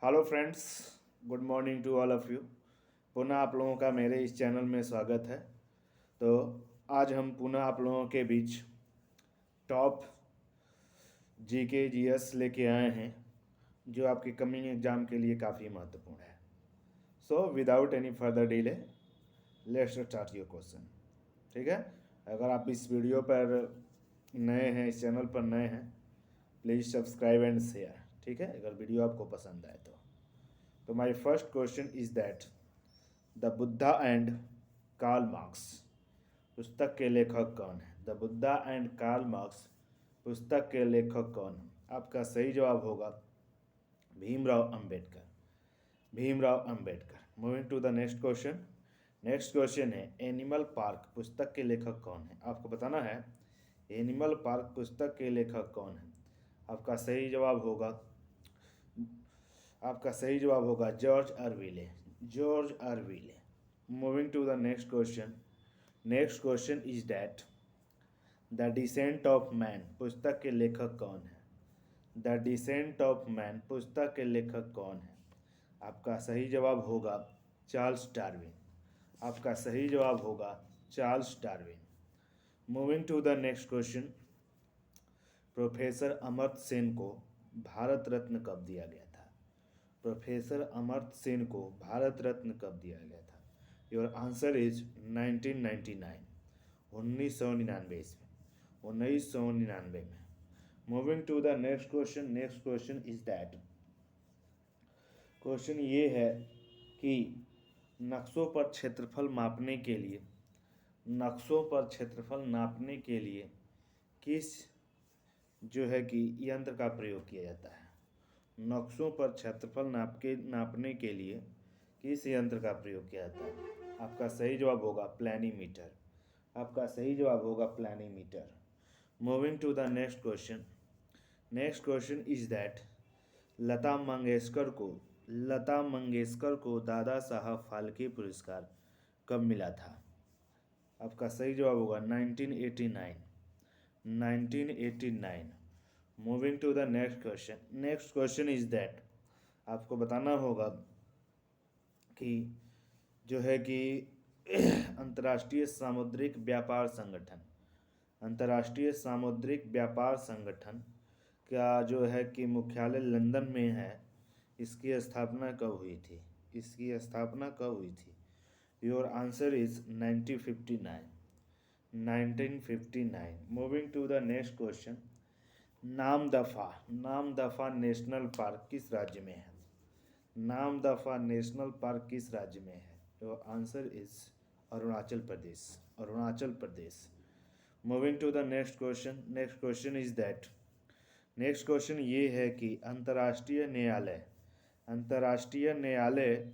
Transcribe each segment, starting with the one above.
Hello friends, good morning to all of you. पुनः आप लोगों का मेरे इस चैनल में स्वागत है। तो आज हम पुनः आप लोगों के बीच टॉप जीके जीएस लेके आए हैं जो आपके कमिंग एग्जाम के लिए काफ़ी महत्वपूर्ण है। So without any further delay let's start your question. ठीक है, अगर आप इस वीडियो पर नए हैं, इस चैनल पर नए हैं, प्लीज़ सब्सक्राइब एंड शेयर। ठीक है, अगर वीडियो आपको पसंद आए तो my first question is that the Buddha and Karl Marx पुस्तक के लेखक कौन है? The Buddha and Karl Marx पुस्तक के लेखक कौन है? आपका सही जवाब होगा Bhimrao Ambedkar. Bhimrao Ambedkar. Moving to the next question. Next question है एनिमल पार्क पुस्तक के लेखक कौन है? आपको बताना है एनिमल पार्क पुस्तक के लेखक कौन है। आपका सही जवाब होगा George Orwell. George Orwell. Moving to the next question. Next question is that the descent of man पुस्तक के लेखक कौन है? द डिसेंट ऑफ मैन पुस्तक के लेखक कौन है? आपका सही जवाब होगा चार्ल्स डार्विन। आपका सही जवाब होगा Charles Darwin. Moving to the next question. Professor Amartya Sen को भारत रत्न कब दिया गया था? प्रोफेसर अमर्त्य सेन को भारत रत्न कब दिया गया था? Your answer is 1999। 1999 ईस्वी। 1999 में। Moving to the next question. Next question is that question ये है कि नक्शों पर क्षेत्रफल मापने के लिए किस जो है कि यंत्र का प्रयोग किया जाता है? नक्शों पर क्षेत्रफल नापने के लिए किस यंत्र का प्रयोग किया जाता है? आपका सही जवाब होगा प्लैनीमीटर। आपका सही जवाब होगा planimeter. Moving to the next question. Next question is that Lata Mangeshkar को दादा साहब फाल्के पुरस्कार कब मिला था? आपका सही जवाब होगा 1989। 1989। Moving to the next question. Next question is that आपको बताना होगा कि जो है कि अंतर्राष्ट्रीय सामुद्रिक व्यापार संगठन का जो है कि मुख्यालय लंदन में है, इसकी स्थापना कब हुई थी? Your answer is 1959। 1959। Moving to the next question. Namdapha national park किस राज्य में है? नामदफा नेशनल पार्क किस राज्य में है? Your answer is Arunachal Pradesh. Moving to the next question. Next question is that next question ये है कि अंतर्राष्ट्रीय न्यायालय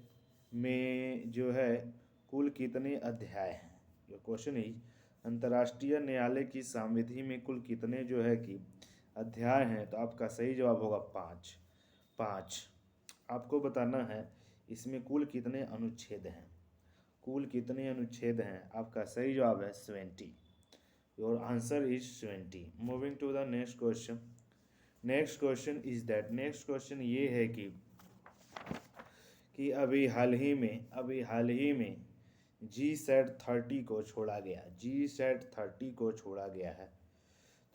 में जो है कुल कितने अध्याय हैं? योर क्वेश्चन इज अंतर्राष्ट्रीय न्यायालय की संविधि में कुल कितने जो है कि अध्याय हैं? तो आपका सही जवाब होगा 5। आपको बताना है इसमें कुल कितने अनुच्छेद हैं। आपका सही जवाब है 70। Your answer is 70। Moving to the next question. Next question is that next question ये है कि अभी हाल ही में G-SAT-30 को छोड़ा गया है।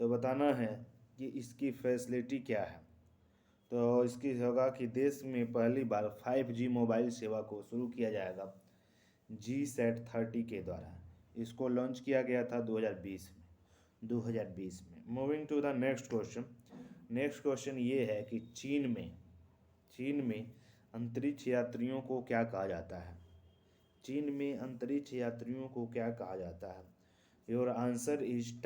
तो बताना है कि इसकी फैसिलिटी क्या है। तो इसकी होगा कि देश में पहली बार 5G मोबाइल सेवा को शुरू किया जाएगा G-SAT-30 के द्वारा। इसको लॉन्च किया गया था 2020 में। Moving to the next question. Next question ये है कि चीन में अंतरिक्ष यात्रियों को क्या कहा जाता है? Your answer is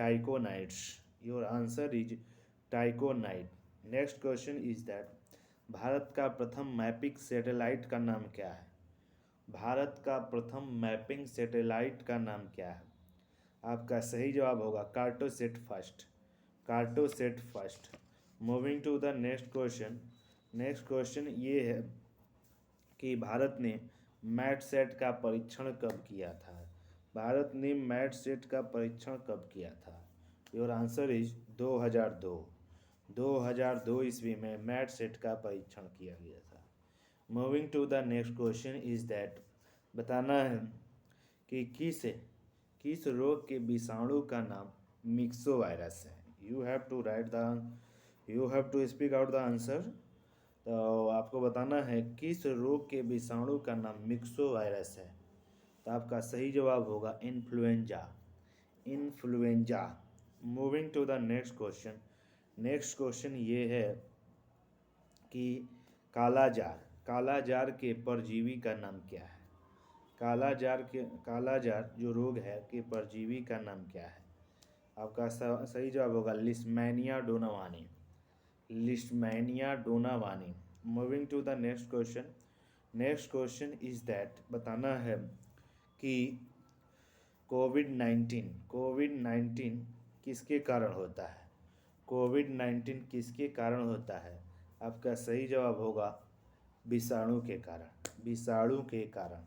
taconite. Next question is that Bharat का प्रथम मैपिंग सैटेलाइट का नाम क्या है? आपका सही जवाब होगा Cartosat first. Moving to the next question. Next question ये है कि भारत ने मैटसेट का परीक्षण कब किया था? Your answer is 2002। 2002 ईस्वी में मैटसेट का परीक्षण किया गया था। Moving to the next question is that, बताना है कि किस रोग के विषाणु का नाम मिक्सो वायरस है। You have to speak out the answer. तो आपको बताना है किस रोग के विषाणु का नाम मिक्सो वायरस है। तो आपका सही जवाब होगा influenza. Influenza. Moving to the next question. Next question ये है कि कालाजार के परजीवी का नाम क्या है। कालाजार जो रोग है के परजीवी का नाम क्या है। आपका सही जवाब होगा Leishmania donovani. Leishmania donovani. Moving to the next question. Next question is that, बताना है कि कोविड-19 किसके कारण होता है। कोविड-19 किसके कारण होता है। आपका सही जवाब होगा विषाणु के कारण। विषाणु के कारण।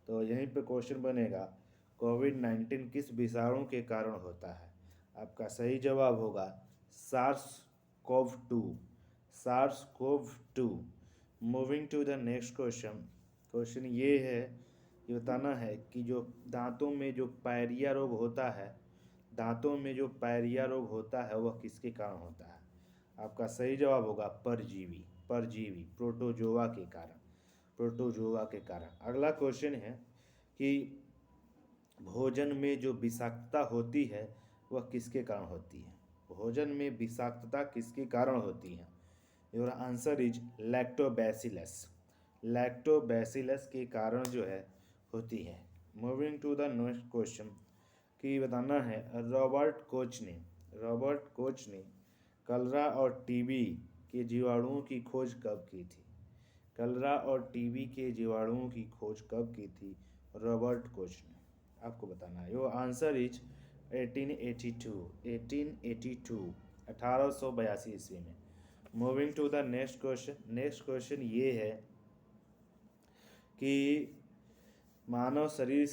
तो यहीं पे क्वेश्चन बनेगा कोविड-19 किस विषाणु के कारण होता है। आपका सही जवाब होगा SARS CoV two. SARS CoV two. Moving to the next question. Question ये है, ये बताना है कि जो दांतों में जो पायरिया रोग होता है, दांतों में जो पायरिया रोग होता है वह किसके कारण होता है। आपका सही जवाब होगा परजीवी। परजीवी प्रोटोजोआ के कारण। प्रोटोजोआ के कारण। अगला क्वेश्चन है कि भोजन में जो विषाक्तता होती है वह किसके कारण होती है। भोजन में विषाक्तता किसके कारण होती है। Your answer is lactobacillus. Lactobacillus के कारण जो है होती है। Moving to the next question कि बताना है रॉबर्ट कोच ने कलरा और टीबी के जीवाणुओं की खोज कब की थी। कलरा और टीबी के जीवाणुओं की खोज कब की थी रॉबर्ट कोच ने। आपको बताना है। Your answer is 1882। 1882 ईस्वी में। Moving to the next question. Next question ये है कि मानव शरीर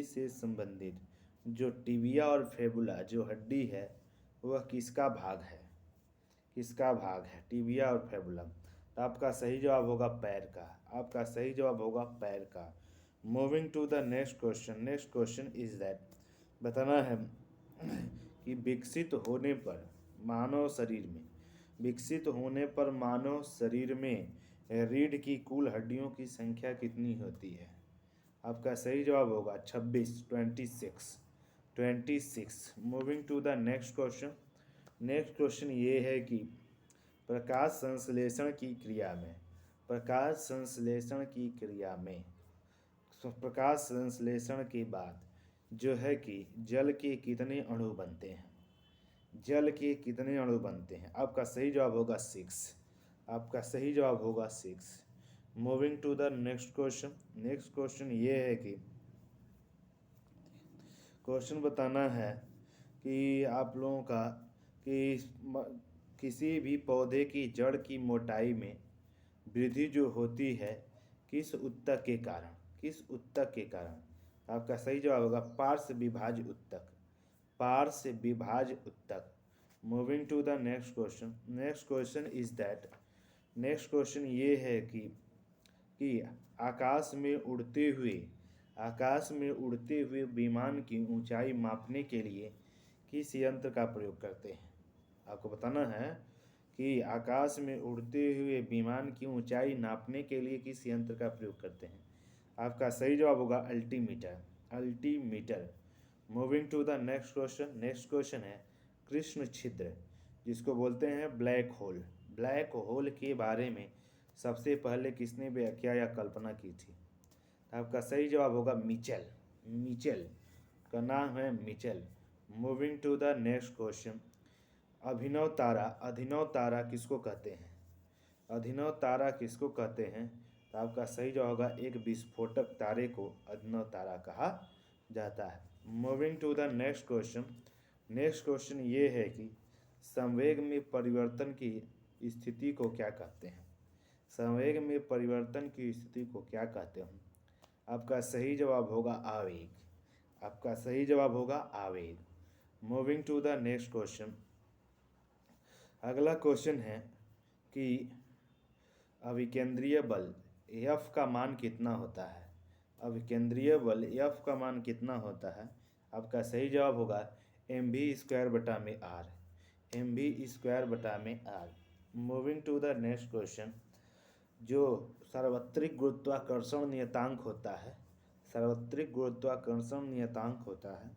से संबंधित जो टिबिया और फेबुला जो हड्डी है वह किसका भाग है। किसका भाग है टिबिया और फेबुला। तो आपका सही जवाब होगा पैर का। आपका सही जवाब होगा पैर का। Moving to the next question. Next question is that, बताना है कि विकसित होने पर मानव शरीर में रीढ़ की कुल हड्डियों की संख्या कितनी होती है। आपका सही जवाब होगा 26। Moving to the next question. Next question ये है कि प्रकाश संश्लेषण की क्रिया के बाद जो है कि जल के कितने अणु बनते हैं। आपका सही जवाब होगा 6। आपका सही जवाब होगा 6। Moving to the next question. Next question ये है कि क्वेश्चन बताना है कि आप लोगों का कि किसी भी पौधे की जड़ की मोटाई में वृद्धि जो होती है किस ऊतक के कारण। आपका सही जवाब होगा पार्श्व विभाज्य ऊतक। Moving to the next question. Next question is that, next question ये है कि आकाश में उड़ते हुए विमान की ऊंचाई मापने के लिए किस यंत्र का प्रयोग करते हैं। आपको बताना है कि आकाश में उड़ते हुए विमान की ऊंचाई नापने के लिए किस यंत्र का प्रयोग करते हैं। आपका सही जवाब होगा altimeter. Moving to the next question. Next question है कृष्ण छिद्र जिसको बोलते हैं ब्लैक होल के बारे में सबसे पहले किसने व्याख्या या कल्पना की थी। आपका सही जवाब होगा मिचेल का नाम है Mitchell. Moving to the next question. अभिनव तारा किसको कहते हैं। तो आपका सही जवाब होगा एक विस्फोटक तारे को अभिनव तारा कहा जाता है। Moving to the next question. Next question ये है कि संवेग में परिवर्तन की स्थिति को क्या कहते हैं। आपका सही जवाब होगा आवेग। Moving to the next question. अगला क्वेश्चन है कि अभिकेंद्रीय बल F का मान कितना होता है? अभिकेंद्रीय बल F का मान कितना होता है? आपका सही जवाब होगा mv²/r, mv²/r। Moving to the next question, जो सार्वत्रिक गुरुत्वाकर्षण नियतांक होता है, सार्वत्रिक गुरुत्वाकर्षण नियतांक होता है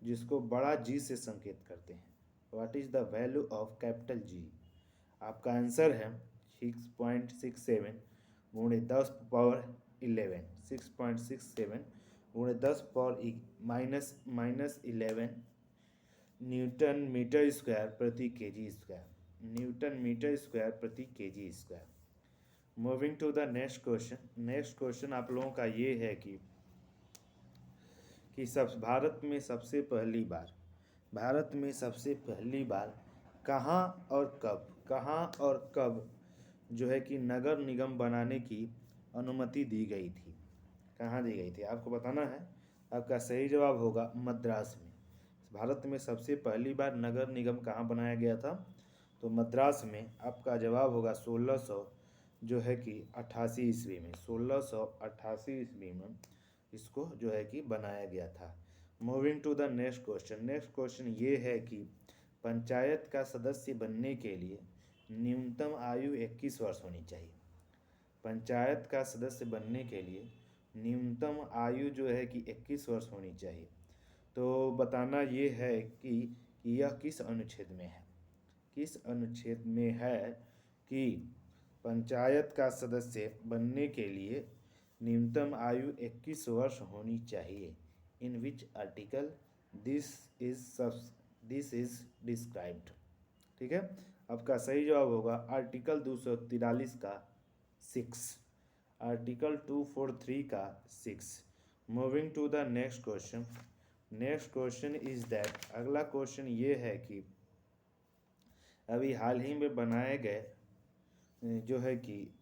जिसको बड़ा G से संकेत करते हैं। What is the value of capital G? आपका आंसर है 6.67 गुणे 10⁻11, 6.67 गुणे 10⁻11 न्यूटन मीटर स्क्वायर प्रति KG square, newton metre square प्रति KG square. Moving to the next question, next question आप लोगों का ये है कि भारत में सबसे पहली बार कहाँ और कब जो है कि नगर निगम बनाने की अनुमति दी गई थी? कहाँ दी गई थी आपको बताना है। आपका सही जवाब होगा मद्रास में। भारत में सबसे पहली बार नगर निगम कहाँ बनाया गया था? तो मद्रास में। आपका जवाब होगा 1600 जो है कि 88 ईस्वी में, 1688 ईस्वी में इसको जो है कि बनाया गया था। Moving to the next question, next question ये है कि पंचायत का सदस्य बनने के लिए न्यूनतम आयु 21 वर्ष होनी चाहिए। पंचायत का सदस्य बनने के लिए न्यूनतम आयु जो है कि 21 वर्ष होनी चाहिए। तो बताना ये है कि यह किस अनुच्छेद में है, किस अनुच्छेद में है कि पंचायत का सदस्य बनने के लिए न्यूनतम आयु 21 वर्ष होनी चाहिए। In which article this is described. ठीक है, आपका सही जवाब होगा आर्टिकल 243 का 6, आर्टिकल 243 का 6। Moving to the next question, next question is that, अगला क्वेश्चन ये है कि अभी हाल ही में बनाए गए जो है कि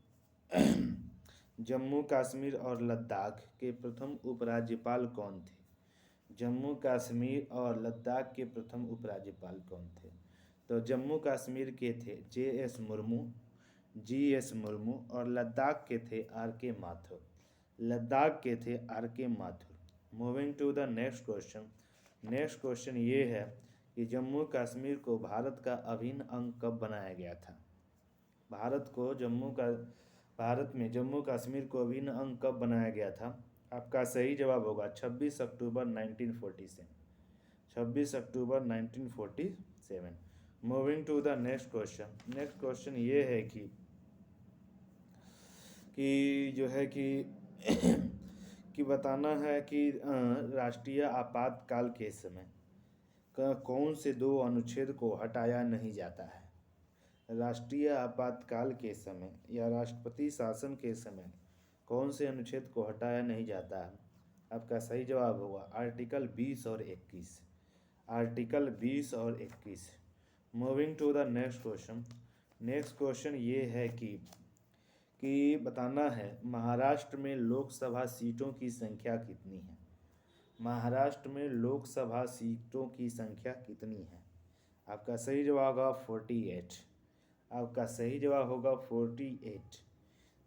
जम्मू कश्मीर और लद्दाख के प्रथम उपराज्यपाल कौन थे? जम्मू कश्मीर और लद्दाख के प्रथम उपराज्यपाल कौन थे? तो जम्मू कश्मीर के थे J.S. मुर्मू, G.S. मुर्मू, और लद्दाख के थे R.K. माथुर, लद्दाख के थे R.K. Mathur. Moving to the next question, next question ये है कि जम्मू कश्मीर को भारत का अभिन्न अंग कब बनाया गया था? भारत में जम्मू कश्मीर को अभिन्न अंग कब बनाया गया था? आपका सही जवाब होगा 26 अक्टूबर 1947, 26 अक्टूबर 1947। Moving to the next question, next question ये है कि जो है कि बताना है कि राष्ट्रीय आपातकाल के समय कौन से 2 अनुच्छेद को हटाया नहीं जाता है? राष्ट्रीय आपातकाल के समय या राष्ट्रपति शासन के समय कौन से अनुच्छेद को हटाया नहीं जाता है? आपका सही जवाब होगा आर्टिकल 20 और 21, आर्टिकल 20 और 21। Moving to the next question, next question ये है कि बताना है महाराष्ट्र में लोकसभा सीटों की संख्या कितनी है? महाराष्ट्र में लोकसभा सीटों की संख्या कितनी है? आपका सही जवाब होगा 48, आपका सही जवाब होगा 48।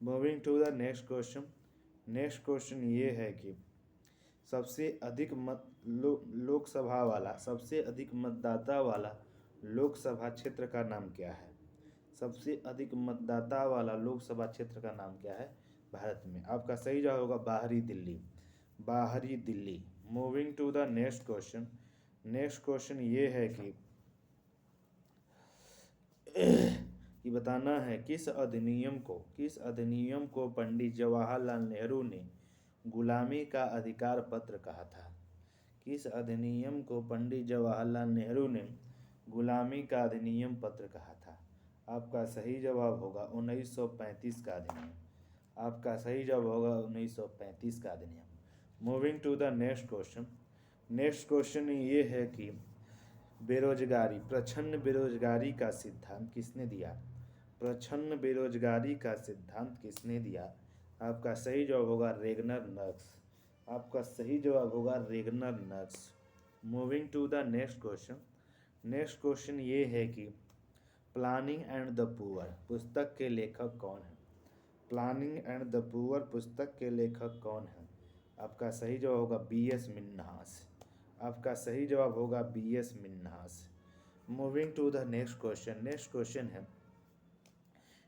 Moving to the next question, next question ये है कि सबसे अधिक लोकसभा वाला, सबसे अधिक मतदाता वाला लोकसभा क्षेत्र का नाम क्या है? सबसे अधिक मतदाता वाला लोकसभा क्षेत्र का नाम क्या है भारत में? आपका सही जवाब होगा बाहरी दिल्ली, बाहरी Delhi. Moving to the next question, next question ये है कि बताना है किस अधिनियम को पंडित जवाहरलाल नेहरू ने गुलामी का अधिकार पत्र कहा था? किस अधिनियम को पंडित जवाहरलाल नेहरू ने गुलामी का अधिनियम पत्र कहा था? आपका सही जवाब होगा 1935 का अधिनियम, आपका सही जवाब होगा 1935 का अधिनियम। Moving to the next question, next question ये है कि बेरोजगारी, प्रछन्न बेरोजगारी का सिद्धांत किसने दिया? प्रछन्न बेरोजगारी का सिद्धांत किसने दिया? आपका सही जवाब होगा रेगनर नक्स, आपका सही जवाब होगा Ragnar Nurkse. Moving to the next question, next question ये है कि प्लानिंग एंड द पुअर पुस्तक के लेखक कौन है? प्लानिंग एंड द पुअर पुस्तक के लेखक कौन है? आपका सही जवाब होगा B.S. मिन्हास। आपका सही जवाब होगा B.S. Minhas. Moving to the next question. Next question है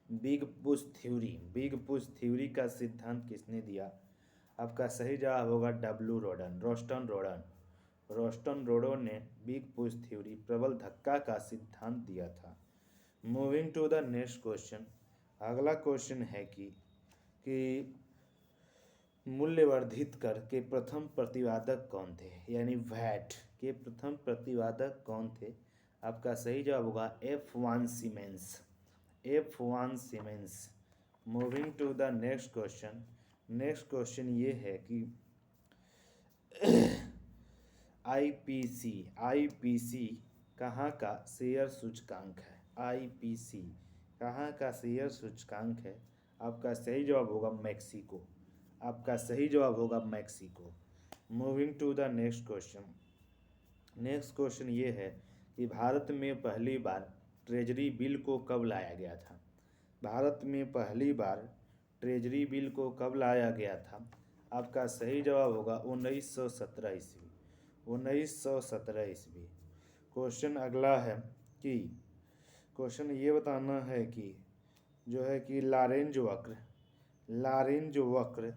big push theory. Big push theory का सिद्धांत किसने दिया? आपका सही जवाब होगा W. Rodan, Rosenstein Rodan. Rosenstein Rodan ने बिग पुश थ्योरी, प्रबल धक्का का सिद्धांत दिया था। Moving to the next question. अगला क्वेश्चन है कि मूल्यवर्धित कर के प्रथम प्रतिपादक कौन थे? यानी वैट के प्रथम प्रतिपादक कौन थे? आपका सही जवाब होगा F.1 Siemens. F.1 Siemens. Moving to the next question. Next question ये है कि आईपीसी कहाँ का शेयर सूचकांक है? आईपीसी कहाँ का शेयर सूचकांक है? आपका सही जवाब होगा मैक्सिको। आपका सही जवाब होगा Mexico. Moving to the next question. Next question ये है कि भारत में पहली बार ट्रेजरी बिल को कब लाया गया था? भारत में पहली बार ट्रेजरी बिल को कब लाया गया था? आपका सही जवाब होगा 1917 ईस्वी। 1917 ईस्वी। क्वेश्चन अगला है कि क्वेश्चन ये बताना है कि जो है कि लारेंज वक्र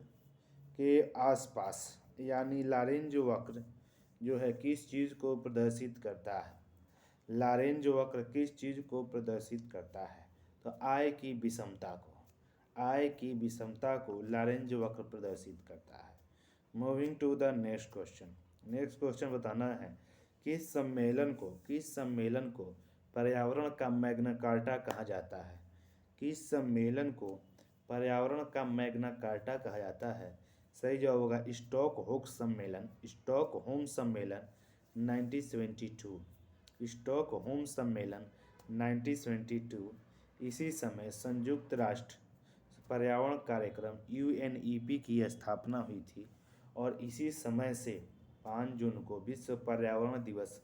के आसपास, यानी लारेंज वक्र जो है किस चीज़ को प्रदर्शित करता है? लारेंज वक्र किस चीज़ को प्रदर्शित करता है? तो आय की विषमता को, आय की विषमता को लारेंज वक्र प्रदर्शित करता है। Moving to the next question. Next question बताना है किस सम्मेलन को पर्यावरण का मैग्ना कार्टा कहा जाता है? किस सम्मेलन को पर्यावरण का मैग्ना कार्टा कहा जाता है? सही जवाब होगा स्टॉकहोम सम्मेलन। स्टॉकहोम सम्मेलन 1972। स्टॉकहोम सम्मेलन 1972। इसी समय संयुक्त राष्ट्र पर्यावरण कार्यक्रम UNEP की स्थापना हुई थी और इसी समय से 5 जून को विश्व पर्यावरण दिवस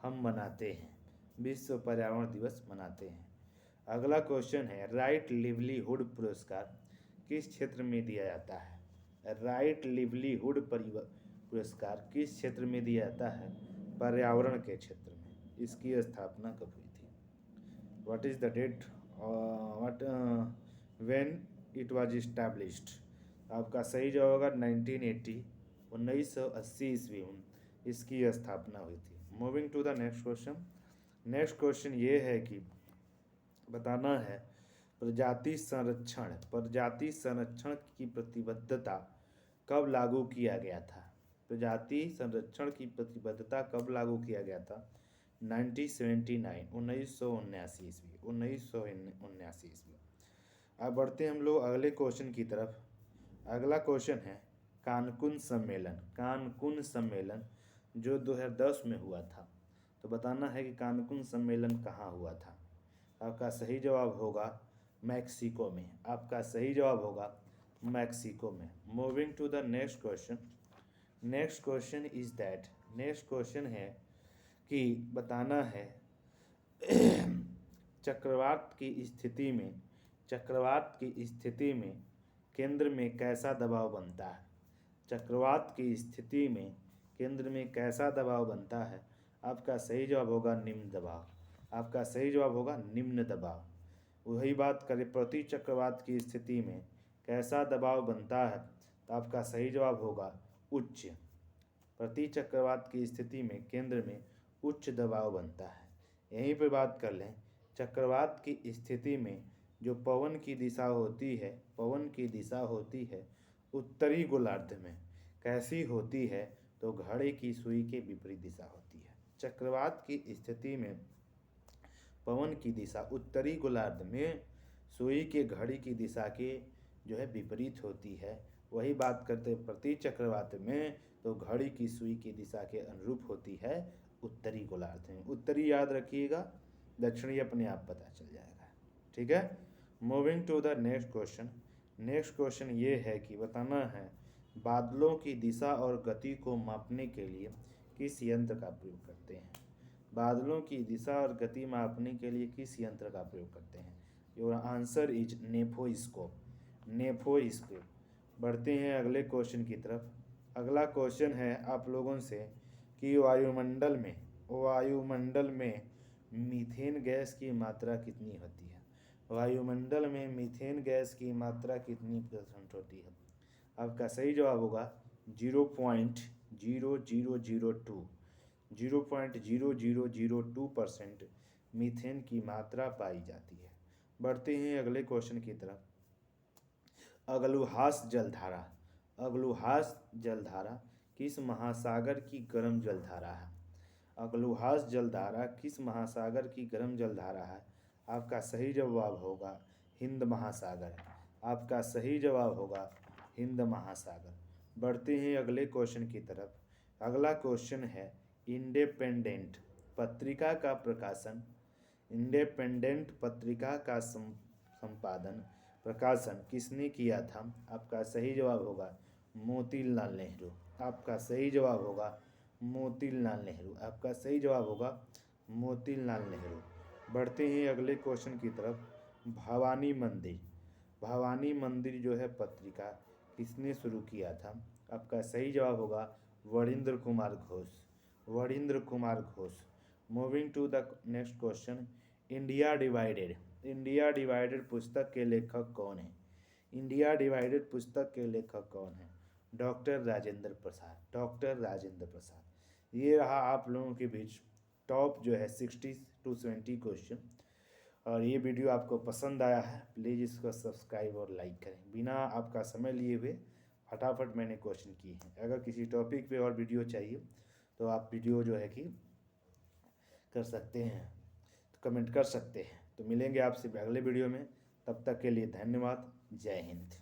हम मनाते हैं। विश्व पर्यावरण दिवस मनाते हैं। अगला क्वेश्चन है राइट लिवलीहुड पुरस्कार किस क्षेत्र में दिया जाता है? राइट लिवलीहुड पुरस्कार किस क्षेत्र में दिया जाता है? पर्यावरण के क्षेत्र में। इसकी स्थापना कब हुई थी? What is the date when it was established? आपका सही जवाब होगा 1980। 1980 ईस्वी में इसकी स्थापना हुई थी। Moving to the next question. Next question ये है कि बताना है प्रजाति संरक्षण की प्रतिबद्धता कब लागू किया गया था? प्रजाति संरक्षण की प्रतिबद्धता कब लागू किया गया था? 1979। 1979 ईस्वी। 1979 ईस्वी। अब बढ़ते हैं हम लोग अगले क्वेश्चन की तरफ। अगला क्वेश्चन है कानकुन सम्मेलन जो 2010 में हुआ था। तो बताना है कि कानकुन सम्मेलन कहाँ हुआ था? आपका सही जवाब होगा मैक्सिको में। आपका सही जवाब होगा मैक्सिको में। Moving to the next question. Next question is that. Next question है कि बताना है चक्रवात की स्थिति में केंद्र में कैसा दबाव बनता है? चक्रवात की स्थिति में केंद्र में कैसा दबाव बनता है? आपका सही जवाब होगा निम्न दबाव। आपका सही जवाब होगा निम्न दबाव। वही बात करें प्रति चक्रवात की स्थिति में कैसा दबाव बनता है? तो आपका सही जवाब होगा उच्च। प्रति चक्रवात की स्थिति में केंद्र में उच्च दबाव बनता है। यहीं पर बात कर लें चक्रवात की स्थिति में जो पवन की दिशा होती है उत्तरी गोलार्ध में कैसी होती है? तो घड़ी की सुई के विपरीत दिशा होती है। चक्रवात की स्थिति में पवन की दिशा उत्तरी गोलार्ध में सुई के घड़ी की दिशा के जो है विपरीत होती है। वही बात करते प्रति चक्रवात में तो घड़ी की सुई की दिशा के अनुरूप होती है उत्तरी गोलार्ध में। उत्तरी याद रखिएगा, दक्षिणी अपने आप पता चल जाएगा। ठीक है। Moving to the next question. Next question ये है कि बताना है बादलों की दिशा और गति को मापने के लिए किस यंत्र का प्रयोग करते हैं? बादलों की दिशा और गति मापने के लिए किस यंत्र का प्रयोग करते हैं? Your answer is nephoscope. नेफोस्फेर। बढ़ते हैं अगले क्वेश्चन की तरफ। अगला क्वेश्चन है आप लोगों से कि वायुमंडल में मीथेन गैस की मात्रा कितनी होती है। वायुमंडल में मीथेन गैस की मात्रा कितनी % होती है। आपका सही जवाब होगा 0.0002 0.0002% मीथेन की मात्रा पाई जाती है। बढ़ते हैं अगले क्वेश्चन की तरफ। अगलुहास जलधारा किस महासागर की गर्म जलधारा है। अगलुहास जलधारा किस महासागर की गर्म जलधारा है। आपका सही जवाब होगा हिंद महासागर। आपका सही जवाब होगा हिंद महासागर। बढ़ते हैं अगले क्वेश्चन की तरफ। अगला क्वेश्चन है इंडिपेंडेंट पत्रिका का प्रकाशन इंडिपेंडेंट पत्रिका का प्रकाशन किसने किया था। आपका सही जवाब होगा मोतीलाल नेहरू। आपका सही जवाब होगा मोतीलाल नेहरू। आपका सही जवाब होगा मोतीलाल नेहरू। बढ़ते हैं अगले क्वेश्चन की तरफ। भवानी मंदिर जो है पत्रिका किसने शुरू किया था। आपका सही जवाब होगा Varindra Kumar Ghosh. Moving to the next question. India divided पुस्तक के लेखक कौन है। इंडिया डिवाइडेड पुस्तक के लेखक कौन है। डॉक्टर राजेंद्र प्रसाद। ये रहा आप लोगों के बीच टॉप जो है 60 to 70 क्वेश्चन। और ये वीडियो आपको पसंद आया है प्लीज़ इसको सब्सक्राइब और लाइक करें। बिना आपका समय लिए हुए फटाफट मैंने क्वेश्चन किए हैं। अगर किसी टॉपिक पे और वीडियो चाहिए तो आप वीडियो जो है कि कर सकते हैं, तो कमेंट कर सकते हैं। तो मिलेंगे आपसे अगले वीडियो में, तब तक के लिए धन्यवाद। जय हिंद।